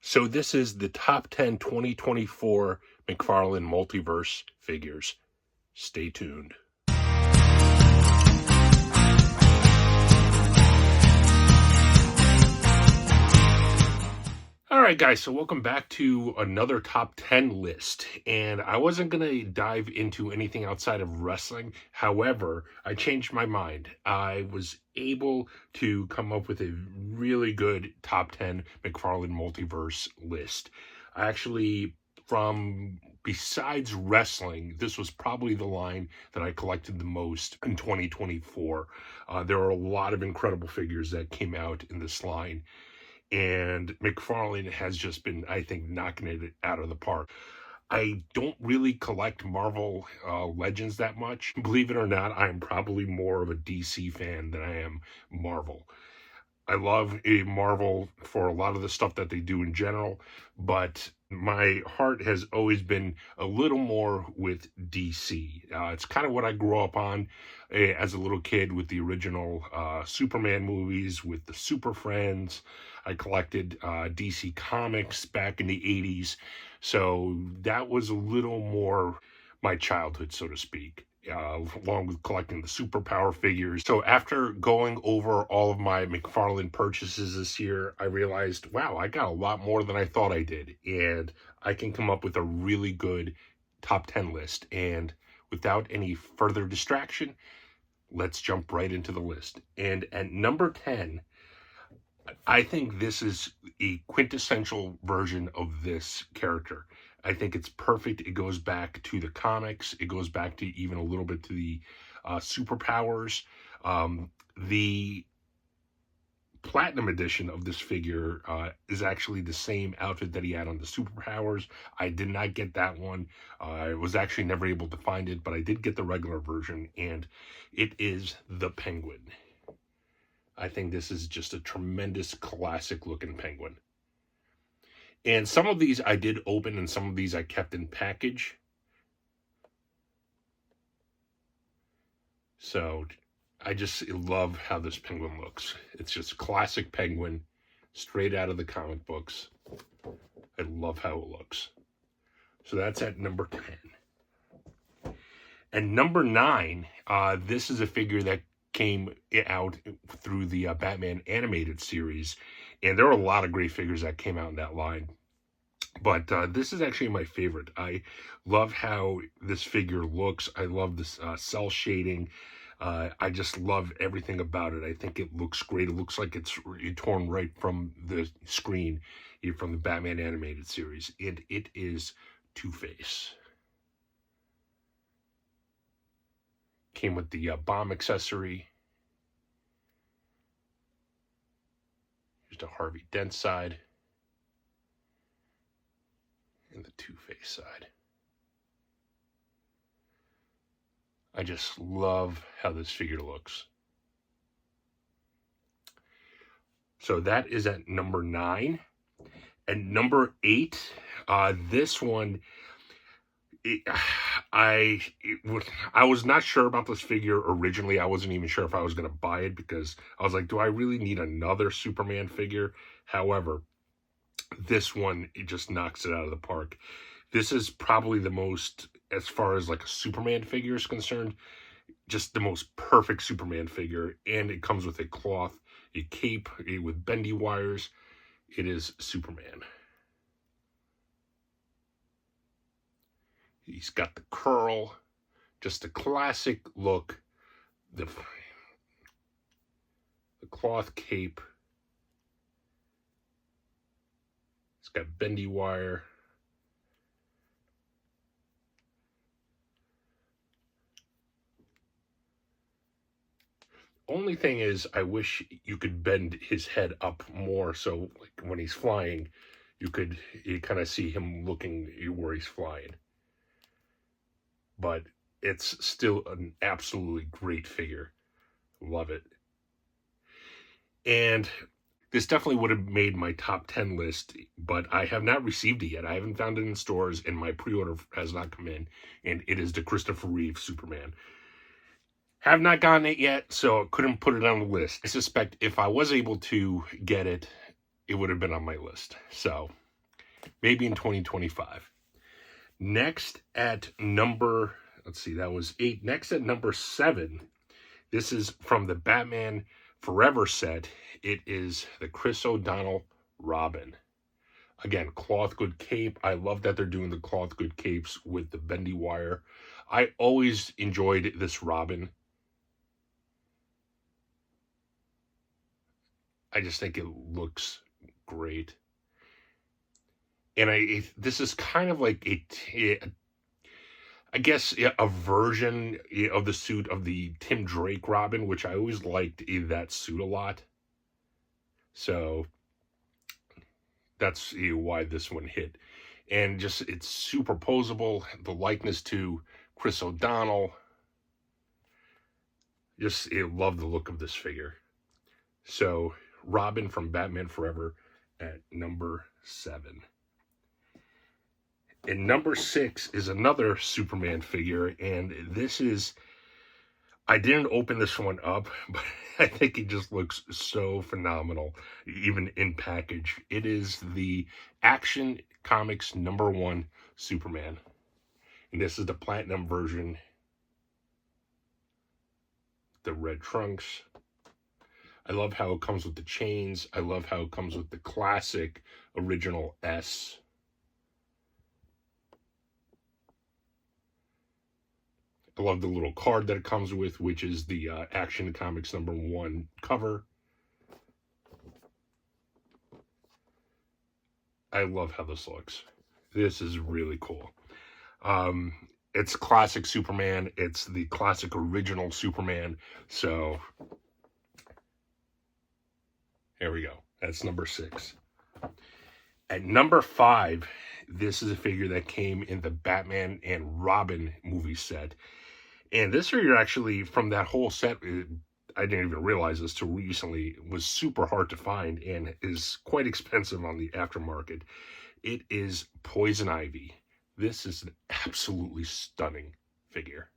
So this is the top 10 2024 McFarlane Multiverse figures. Stay tuned. All right, guys, so welcome back to another top 10 list. And I wasn't going to dive into anything outside of wrestling. However, I changed my mind. I was able to come up with a really good top 10 McFarlane Multiverse list. I actually, from besides wrestling, this was probably the line that I collected the most in 2024. There are a lot of incredible figures that came out in this line. And McFarlane has just been, I think, knocking it out of the park. I don't really collect Marvel Legends that much. Believe it or not, I'm probably more of a DC fan than I am Marvel. I love Marvel for a lot of the stuff that they do in general, but my heart has always been a little more with DC. It's kind of what I grew up on as a little kid with the original Superman movies, with the Super Friends. I collected DC Comics back in the 80s, so that was a little more my childhood, so to speak. Along with collecting the superpower figures. So after going over all of my McFarlane purchases this year, I realized, wow, I got a lot more than I thought I did. And I can come up with a really good top 10 list. And without any further distraction, let's jump right into the list. And at number 10, I think this is a quintessential version of this character. I think it's perfect. It goes back to the comics. It goes back to even a little bit to the superpowers. The platinum edition of this figure is actually the same outfit that he had on the superpowers. I did not get that one. I was actually never able to find it, but I did get the regular version, and it is the Penguin. I think this is just a tremendous classic looking Penguin. And some of these I did open and some of these I kept in package. So I just love how this Penguin looks. It's just classic Penguin, straight out of the comic books. I love how it looks. So that's at number 10. And number 9, this is a figure that came out through the Batman animated series, and there are a lot of great figures that came out in that line, but this is actually my favorite. I love how this figure looks. I love this cell shading. I just love everything about it. I think it looks great. It looks like it's torn right from the screen from the Batman animated series, and it is Two-Face. Came with the bomb accessory. Here's the Harvey Dent side. And the Two-Face side. I just love how this figure looks. So that is at number 9. And number 8, this one... I was not sure about this figure originally. I wasn't even sure if I was going to buy it because I was like, do I really need another Superman figure? However, this one, it just knocks it out of the park. This is probably the most, as far as like a Superman figure is concerned, just the most perfect Superman figure. And it comes with a cloth, a cape with bendy wires. It is Superman. He's got the curl, just a classic look. The cloth cape. It's got bendy wire. Only thing is, I wish you could bend his head up more so like when he's flying, you kind of see him looking where he's flying. But it's still an absolutely great figure. Love it. And this definitely would have made my top 10 list, but I have not received it yet. I haven't found it in stores, and my pre-order has not come in, and it is the Christopher Reeve Superman. Have not gotten it yet, so I couldn't put it on the list. I suspect if I was able to get it, it would have been on my list. So maybe in 2025. Next at number, let's see, that was 8. Next at number 7, this is from the Batman Forever set. It is the Chris O'Donnell Robin. Again, cloth good cape. I love that they're doing the cloth good capes with the bendy wire. I always enjoyed this Robin. I just think it looks great. And this is kind of like I guess a version of the suit of the Tim Drake Robin, which I always liked that suit a lot. So that's why this one hit. And just, it's superposable. The likeness to Chris O'Donnell. Just, I love the look of this figure. So, Robin from Batman Forever at number 7. And number 6 is another Superman figure, and this is, I didn't open this one up, but I think it just looks so phenomenal, even in package. It is the Action Comics #1 Superman. And this is the platinum version. The red trunks. I love how it comes with the chains. I love how it comes with the classic original S. I love the little card that it comes with, which is the Action Comics #1 cover. I love how this looks. This is really cool. It's classic Superman. It's the classic original Superman. So, here we go. That's number 6. At number 5, this is a figure that came in the Batman and Robin movie set. And this figure actually, from that whole set, I didn't even realize this till recently, was super hard to find and is quite expensive on the aftermarket. It is Poison Ivy. This is an absolutely stunning figure.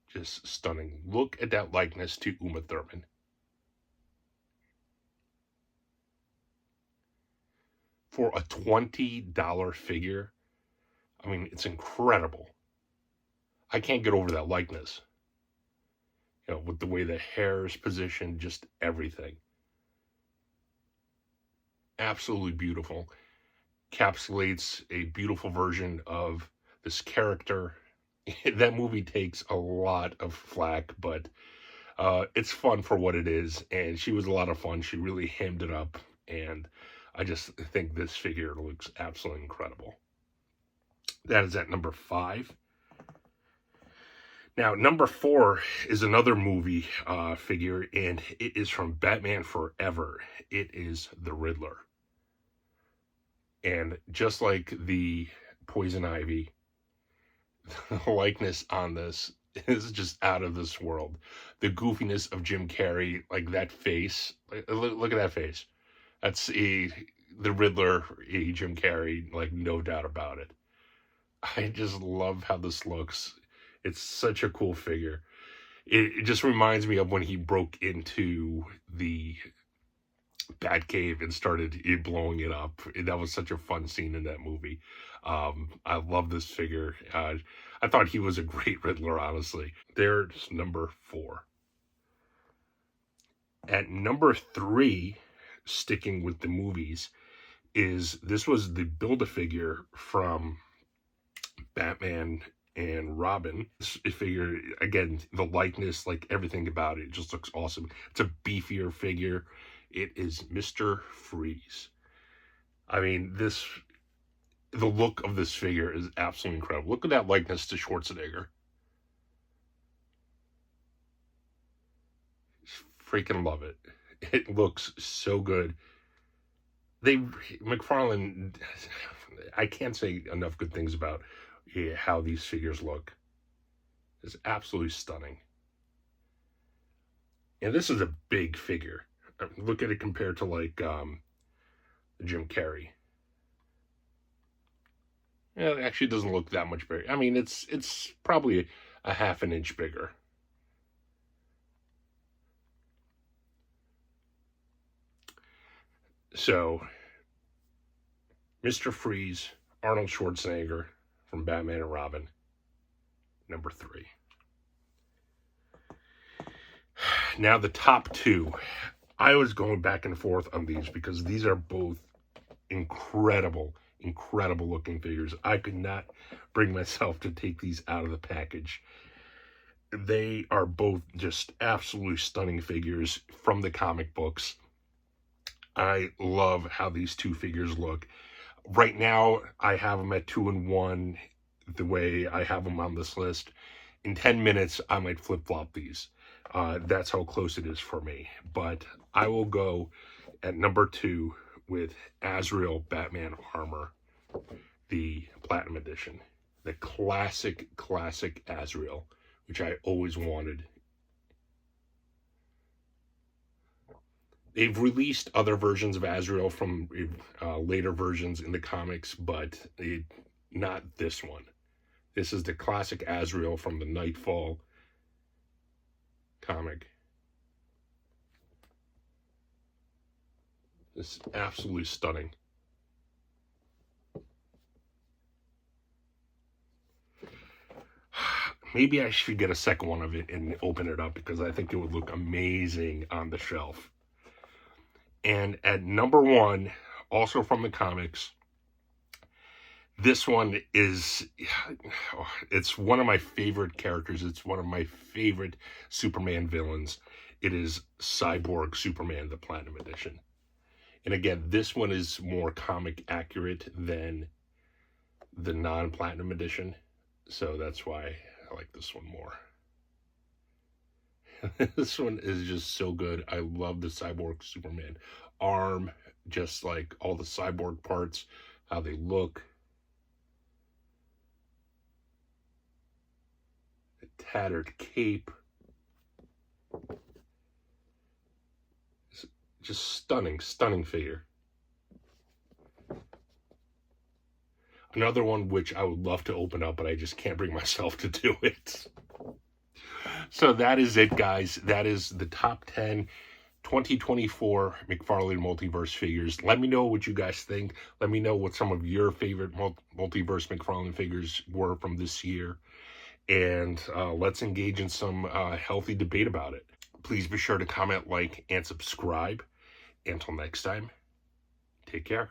Just stunning. Look at that likeness to Uma Thurman. For a $20 figure, I mean, it's incredible. I can't get over that likeness. You know, with the way the hair is positioned, just everything. Absolutely beautiful. Encapsulates a beautiful version of this character. That movie takes a lot of flack, but it's fun for what it is, and she was a lot of fun. She really hammed it up, and I just think this figure looks absolutely incredible. That is at number 5. Now, number 4 is another movie figure, and it is from Batman Forever. It is the Riddler. And just like the Poison Ivy, the likeness on this is just out of this world. The goofiness of Jim Carrey, like that face. Look at that face. That's the Riddler, Jim Carrey, like no doubt about it. I just love how this looks. It's such a cool figure. It just reminds me of when he broke into the Batcave and started blowing it up. That was such a fun scene in that movie. I love this figure. I thought he was a great Riddler, honestly. There's number 4. At number 3, sticking with the movies, this was the Build-A-Figure from Batman and Robin. This figure, again, the likeness, like everything about it just looks awesome. It's a beefier figure. It is Mr. Freeze. I mean, the look of this figure is absolutely incredible. Look at that likeness to Schwarzenegger. Freaking love it. It looks so good. McFarlane, I can't say enough good things about how these figures look. It's absolutely stunning. And this is a big figure. Look at it compared to like Jim Carrey. Yeah, it actually doesn't look that much bigger. I mean, it's probably a half an inch bigger. So, Mr. Freeze, Arnold Schwarzenegger from Batman and Robin, number 3. Now the top 2. I was going back and forth on these because these are both incredible looking figures. I could not bring myself to take these out of the package. They are both just absolutely stunning figures from the comic books. I love how these two figures look. Right now, I have them at 2 and 1, the way I have them on this list. In 10 minutes, I might flip-flop these. That's how close it is for me. But I will go at number 2 with Azrael Batman Armor, the Platinum Edition. The classic Azrael, which I always wanted. They've released other versions of Azrael from later versions in the comics, but not this one. This is the classic Azrael from the Nightfall comic. This is absolutely stunning. Maybe I should get a second one of it and open it up because I think it would look amazing on the shelf. And at number 1, also from the comics, this one is, it's one of my favorite characters. It's one of my favorite Superman villains. It is Cyborg Superman, the Platinum Edition. And again, this one is more comic accurate than the non-Platinum Edition. So that's why I like this one more. This one is just so good. I love the Cyborg Superman arm, just like all the cyborg parts, how they look. The tattered cape. It's just stunning figure. Another one which I would love to open up, but I just can't bring myself to do it. So that is it, guys. That is the top 10 2024 McFarlane Multiverse figures. Let me know what you guys think. Let me know what some of your favorite Multiverse McFarlane figures were from this year. And let's engage in some healthy debate about it. Please be sure to comment, like, and subscribe. Until next time, take care.